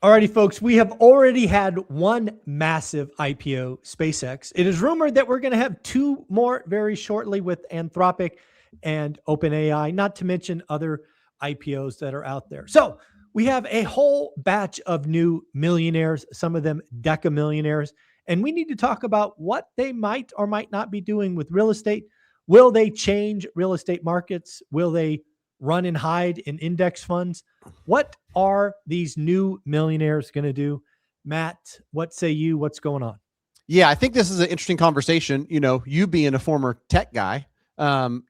Alrighty, folks, we have already had one massive IPO, SpaceX. It is rumored that we're going to have two more very shortly with Anthropic and OpenAI, not to mention other IPOs that are out there. So we have a whole batch of new millionaires, some of them deca millionaires, and we need to talk about what they might or might not be doing with real estate. Will they change real estate markets? Will they run and hide in index funds? What are these new millionaires going to do? Matt, what say you? What's going on? Yeah, I think this is an interesting conversation. You being a former tech guy, and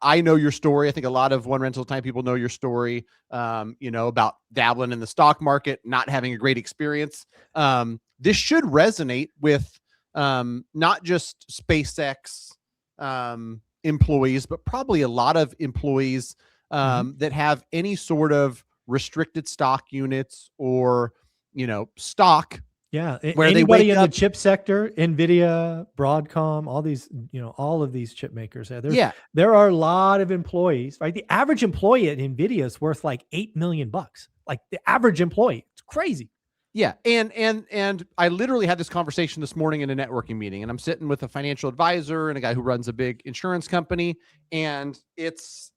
I know your story. I think a lot of One Rental Time people know your story, about dabbling in the stock market, not having a great experience. This should resonate with not just SpaceX employees, but probably a lot of employees that have any sort of restricted stock units or, stock. Yeah. Where anybody they in the chip sector, NVIDIA, Broadcom, all these, all of these chip makers. There are a lot of employees, right? The average employee at NVIDIA is worth like $8 million. Like the average employee. It's crazy. Yeah. And I literally had this conversation this morning in a networking meeting, and I'm sitting with a financial advisor and a guy who runs a big insurance company. And it's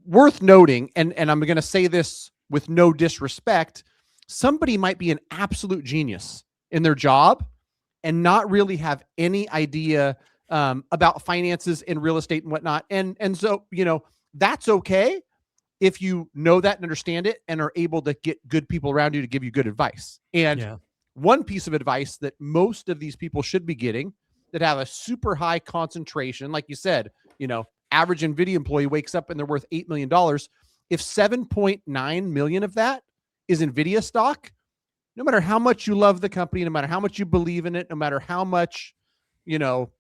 worth noting, and I'm going to say this with no disrespect, somebody might be an absolute genius in their job and not really have any idea about finances and real estate and whatnot. And so, that's okay if you know that and understand it and are able to get good people around you to give you good advice. And one piece of advice that most of these people should be getting that have a super high concentration, like you said, average NVIDIA employee wakes up and they're worth $8 million. If 7.9 million of that is NVIDIA stock, no matter how much you love the company, no matter how much you believe in it, no matter how much, you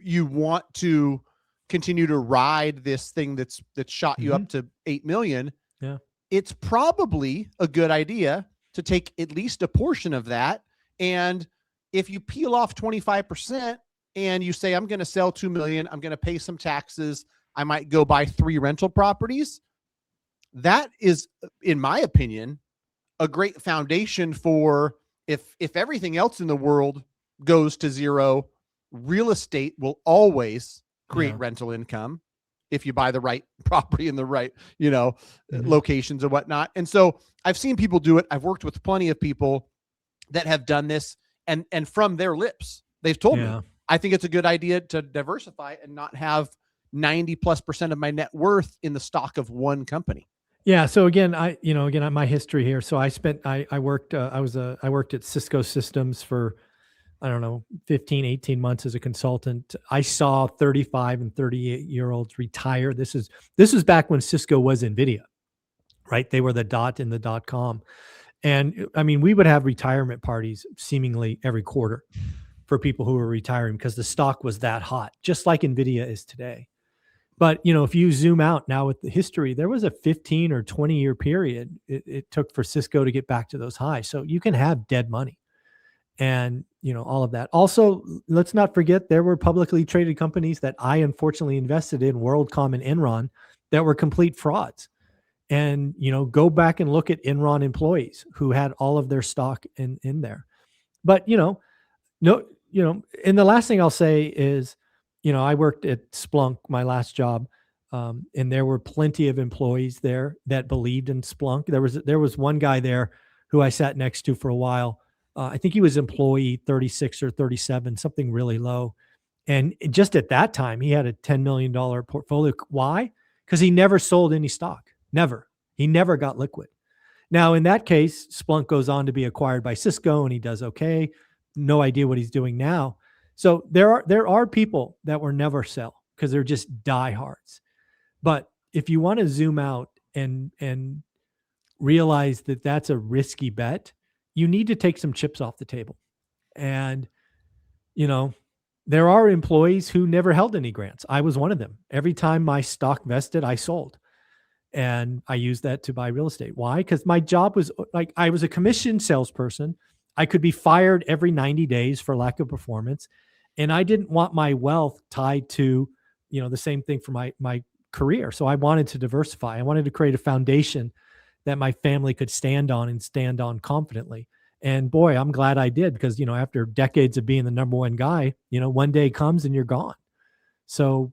want to continue to ride this thing that's shot you up to 8 million. Yeah. It's probably a good idea to take at least a portion of that. And if you peel off 25% and you say, I'm going to sell 2 million, I'm going to pay some taxes, I might go buy 3 rental properties. That is, in my opinion, a great foundation for if everything else in the world goes to zero, real estate will always create rental income if you buy the right property in the right, locations and whatnot. And so I've seen people do it. I've worked with plenty of people that have done this, and from their lips, they've told me, I think it's a good idea to diversify and not have 90+% of my net worth in the stock of one company. Yeah. So again, my history here. So I worked at Cisco Systems for, 15, 18 months as a consultant. I saw 35 and 38-year-olds retire. This is back when Cisco was NVIDIA, right? They were the dot in the .com. And I mean, we would have retirement parties seemingly every quarter for people who were retiring because the stock was that hot, just like NVIDIA is today. But, if you zoom out now with the history, there was a 15 or 20-year period it took for Cisco to get back to those highs. So you can have dead money and, all of that. Also, let's not forget there were publicly traded companies that I unfortunately invested in, WorldCom and Enron, that were complete frauds. And, go back and look at Enron employees who had all of their stock in there. But, and the last thing I'll say is, I worked at Splunk, my last job, and there were plenty of employees there that believed in Splunk. There was one guy there who I sat next to for a while. I think he was employee 36 or 37, something really low. And just at that time, he had a $10 million portfolio. Why? Because he never sold any stock. Never. He never got liquid. Now, in that case, Splunk goes on to be acquired by Cisco, and he does okay. No idea what he's doing now. So there are people that will never sell because they're just diehards. But if you want to zoom out and realize that that's a risky bet, you need to take some chips off the table. And, there are employees who never held any grants. I was one of them. Every time my stock vested, I sold. And I used that to buy real estate. Why? Because my job was like, I was a commission salesperson. I could be fired every 90 days for lack of performance. And I didn't want my wealth tied to, the same thing for my career. So I wanted to diversify. I wanted to create a foundation that my family could stand on and stand on confidently. And boy, I'm glad I did, because, after decades of being the number one guy, one day comes and you're gone. So,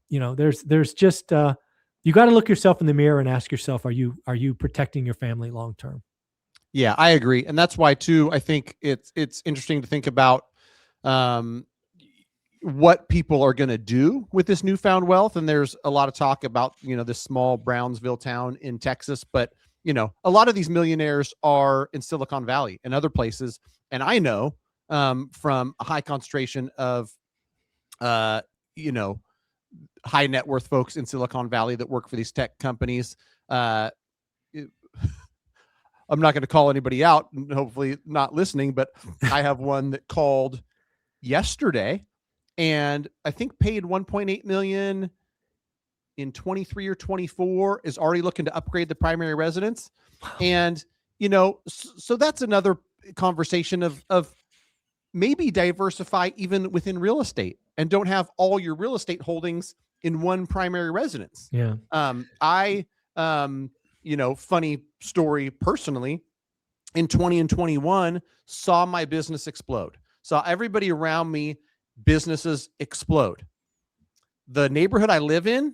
there's just, you got to look yourself in the mirror and ask yourself, are you protecting your family long-term? Yeah, I agree. And that's why too, I think it's interesting to think about, what people are going to do with this newfound wealth. And there's a lot of talk about, this small Brownsville town in Texas, but a lot of these millionaires are in Silicon Valley and other places. And I know, from a high concentration of, high net worth folks in Silicon Valley that work for these tech companies. I'm not going to call anybody out, hopefully not listening, but I have one that called yesterday and I think paid 1.8 million in 23 or 24, is already looking to upgrade the primary residence. And, so that's another conversation of maybe diversify even within real estate and don't have all your real estate holdings in one primary residence. Yeah. Funny story personally, in 20 and 21, saw my business explode. Saw everybody around me, businesses explode. The neighborhood I live in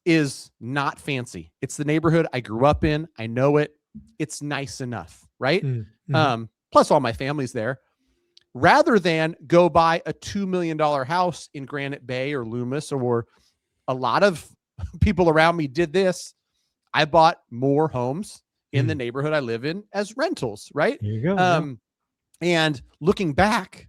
is not fancy. It's the neighborhood I grew up in. I know it. It's nice enough, right? Mm-hmm. Plus all my family's there. Rather than go buy a $2 million house in Granite Bay or Loomis, or a lot of people around me did this, I bought more homes in the neighborhood I live in as rentals, right? There you go. And looking back,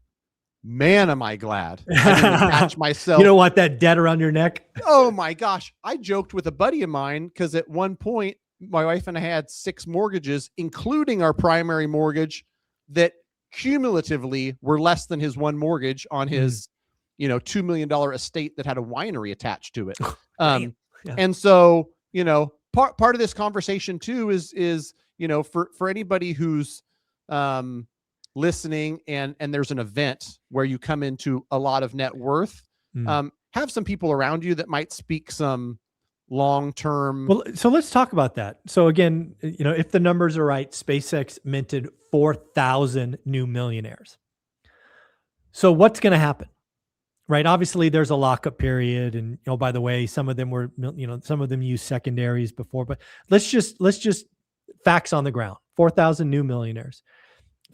man, am I glad I didn't attach myself. You don't want that debt around your neck. Oh my gosh. I joked with a buddy of mine because at one point, my wife and I had 6 mortgages, including our primary mortgage, that cumulatively were less than his one mortgage on his, $2 million estate that had a winery attached to it. Yeah. And so, part of this conversation too is, for anybody who's, listening and there's an event where you come into a lot of net worth, have some people around you that might speak some long-term. Well, so let's talk about that. So again, if the numbers are right, SpaceX minted 4,000 new millionaires. So what's going to happen? Right. Obviously there's a lockup period. And, by the way, some of them were, some of them used secondaries before, but let's just facts on the ground, 4,000 new millionaires.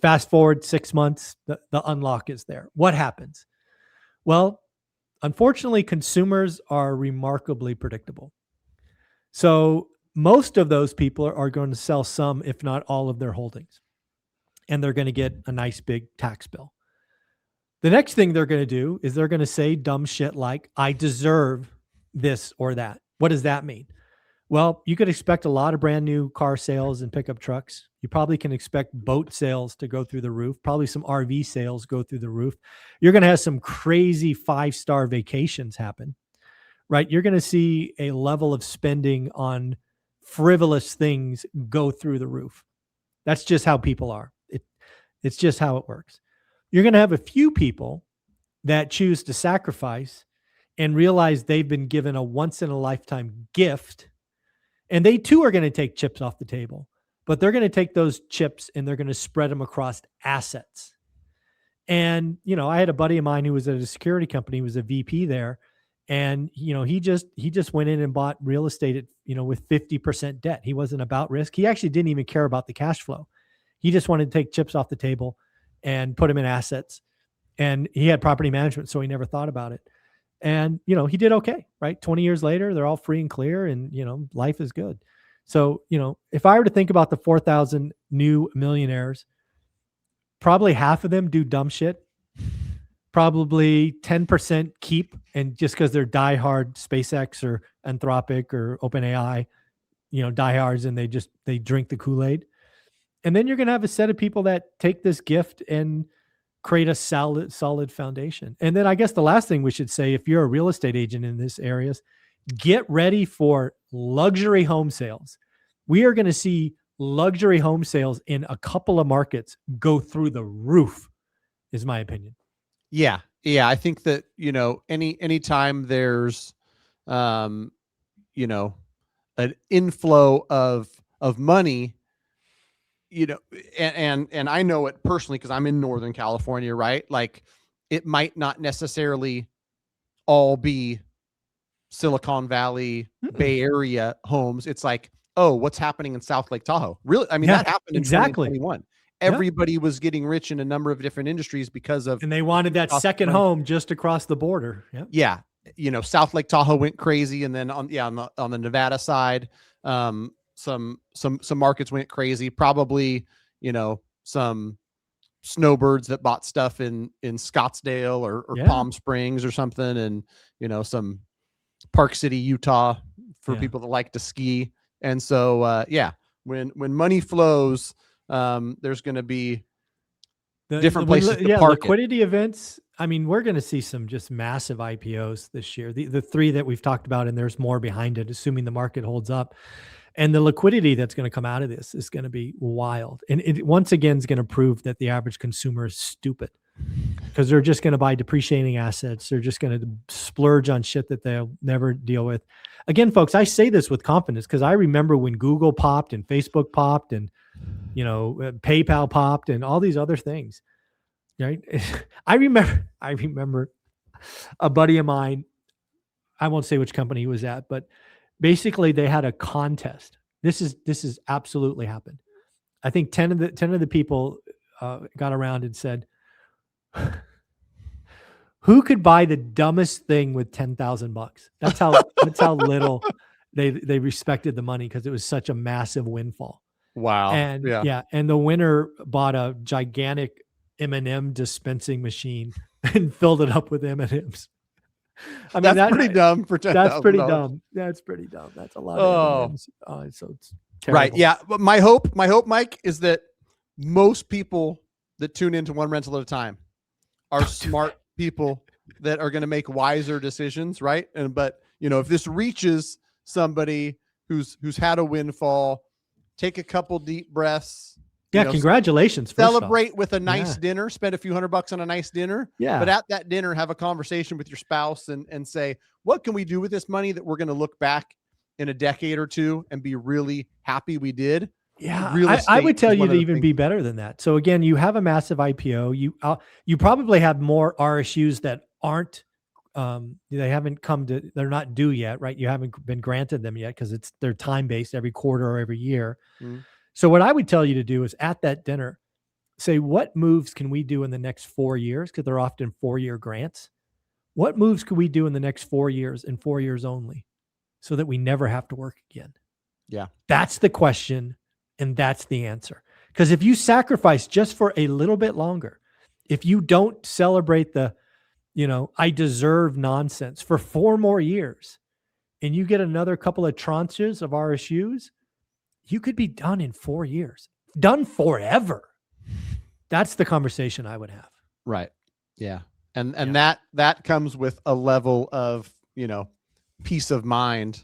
Fast forward 6 months, the unlock is there. What happens? Well, unfortunately, consumers are remarkably predictable. So most of those people are going to sell some, if not all of their holdings, and they're going to get a nice big tax bill. The next thing they're going to do is they're going to say dumb shit like, I deserve this or that. What does that mean? Well, you could expect a lot of brand new car sales and pickup trucks. You probably can expect boat sales to go through the roof. Probably some RV sales go through the roof. You're going to have some crazy 5-star vacations happen, right? You're going to see a level of spending on frivolous things go through the roof. That's just how people are. It's just how it works. You're going to have a few people that choose to sacrifice and realize they've been given a once-in-a-lifetime gift. And they too are going to take chips off the table, but they're going to take those chips and they're going to spread them across assets. And, I had a buddy of mine who was at a security company, he was a VP there. And, he just went in and bought real estate at, with 50% debt. He wasn't about risk. He actually didn't even care about the cash flow. He just wanted to take chips off the table and put them in assets. And he had property management, so he never thought about it. And, he did okay, right? 20 years later, they're all free and clear and, life is good. So, if I were to think about the 4,000 new millionaires, probably half of them do dumb shit. Probably 10% keep. And just because they're diehard SpaceX or Anthropic or OpenAI, diehards, and they drink the Kool-Aid. And then you're going to have a set of people that take this gift and create a solid foundation. And then I guess the last thing we should say, if you're a real estate agent in this areas, get ready for luxury home sales. We are going to see luxury home sales in a couple of markets go through the roof, is my opinion. Yeah. I think that, anytime there's, an inflow of money, and I know it personally because I'm in Northern California, right? Like, it might not necessarily all be Silicon Valley, Bay Area homes. It's like, oh, what's happening in South Lake Tahoe? Really? I mean, Yeah, that happened in exactly. 2021. Everybody was getting rich in a number of different industries because of, and they wanted that second home just across the border. Yeah. South Lake Tahoe went crazy. And then on the Nevada side, some markets went crazy. Probably, some snowbirds that bought stuff in Scottsdale or Palm Springs or something. And, some Park City, Utah for people that like to ski. And so, when money flows, there's going to be different places to park liquidity events. I mean, we're going to see some just massive IPOs this year. The three that we've talked about, and there's more behind it, assuming the market holds up. And the liquidity that's going to come out of this is going to be wild. And it once again is going to prove that the average consumer is stupid, because they're just going to buy depreciating assets. They're just going to splurge on shit that they'll never deal with. Again, folks, I say this with confidence because I remember when Google popped and Facebook popped and, PayPal popped and all these other things, right? I remember a buddy of mine, I won't say which company he was at, but basically they had a contest. This is absolutely happened. I think 10 of the people got around and said, who could buy the dumbest thing with $10,000? That's how little they respected the money, because it was such a massive windfall. Wow. And and the winner bought a gigantic M&M dispensing machine and filled it up with M&Ms. I mean, that's pretty dumb for $10,000. That's pretty dumb. That's pretty dumb. That's a lot of M&Ms. So it's terrible. Right. Yeah. But my hope, Mike, is that most people that tune into One Rental at a Time are smart people that are going to make wiser decisions, right? But if this reaches somebody who's had a windfall, take a couple deep breaths. Congratulations. Celebrate with a nice dinner, spend a few $100 on a nice dinner. Yeah. But at that dinner, have a conversation with your spouse and say, what can we do with this money that we're going to look back in a decade or two and be really happy we did? Yeah, I would tell you to even be better than that. So again, you have a massive IPO. You probably have more RSUs that aren't, they're not due yet, right? You haven't been granted them yet because they're time-based every quarter or every year. So what I would tell you to do is at that dinner, say, what moves can we do in the next 4 years? Because they're often 4-year grants. What moves could we do in the next 4 years and 4 years only so that we never have to work again? Yeah. That's the question. And that's the answer. Because if you sacrifice just for a little bit longer, if you don't celebrate the, I deserve nonsense for 4 more years, and you get another couple of tranches of RSUs, you could be done in 4 years, done forever. That's the conversation I would have. Right. Yeah. And that comes with a level of, peace of mind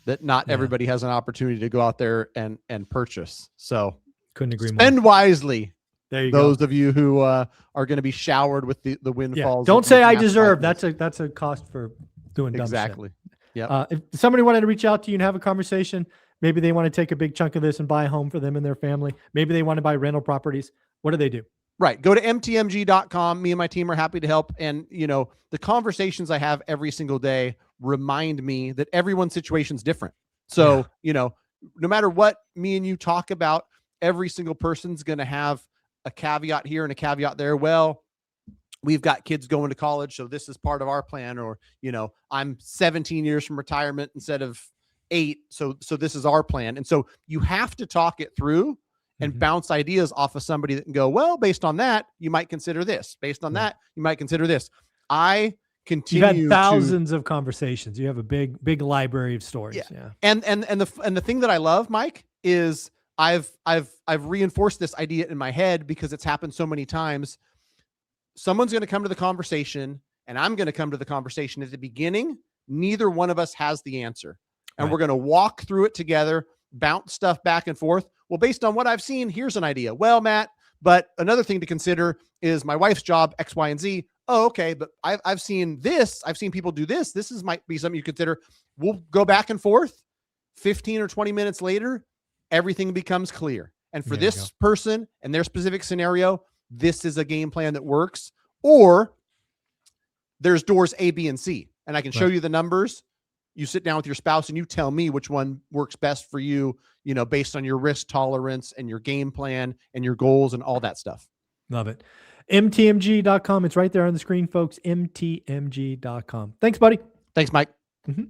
that not everybody has an opportunity to go out there and purchase. So couldn't agree more. Spend wisely. There you Those go. of you who are going to be showered with the windfalls. Don't say I deserve. That's a cost for doing dumb exactly. shit. Yeah. If somebody wanted to reach out to you and have a conversation, maybe they want to take a big chunk of this and buy a home for them and their family. Maybe they want to buy rental properties. What do they do? Right. Go to mtmg.com. Me and my team are happy to help. And, the conversations I have every single day remind me that everyone's situation is different. So, no matter what me and you talk about, every single person's going to have a caveat here and a caveat there. Well, we've got kids going to college, so this is part of our plan. Or, I'm 17 years from retirement instead of 8. So this is our plan. And so you have to talk it through and bounce ideas off of somebody that can go, well, based on that, you might consider this. Based on that, you might consider this. I continue. You've had thousands of conversations. You have a big library of stories. Yeah. And the thing that I love, Mike, is I've reinforced this idea in my head because it's happened so many times. Someone's going to come to the conversation and I'm going to come to the conversation. At the beginning, neither one of us has the answer. And we're going to walk through it together, bounce stuff back and forth. Well, based on what I've seen, here's an idea. Well, Matt, but another thing to consider is my wife's job, X, Y, and Z. Oh, okay. But I've seen this. I've seen people do this. Might be something you consider. We'll go back and forth. 15 or 20 minutes later, everything becomes clear. And for There you this person and their specific scenario, this is a game plan that works. Or there's doors A, B, and C. And I can show Right. you the numbers. You sit down with your spouse and you tell me which one works best for you, you know, based on your risk tolerance and your game plan and your goals and all that stuff. Love it. MTMG.com. It's right there on the screen, folks. MTMG.com. Thanks, buddy. Thanks, Mike. Mhm.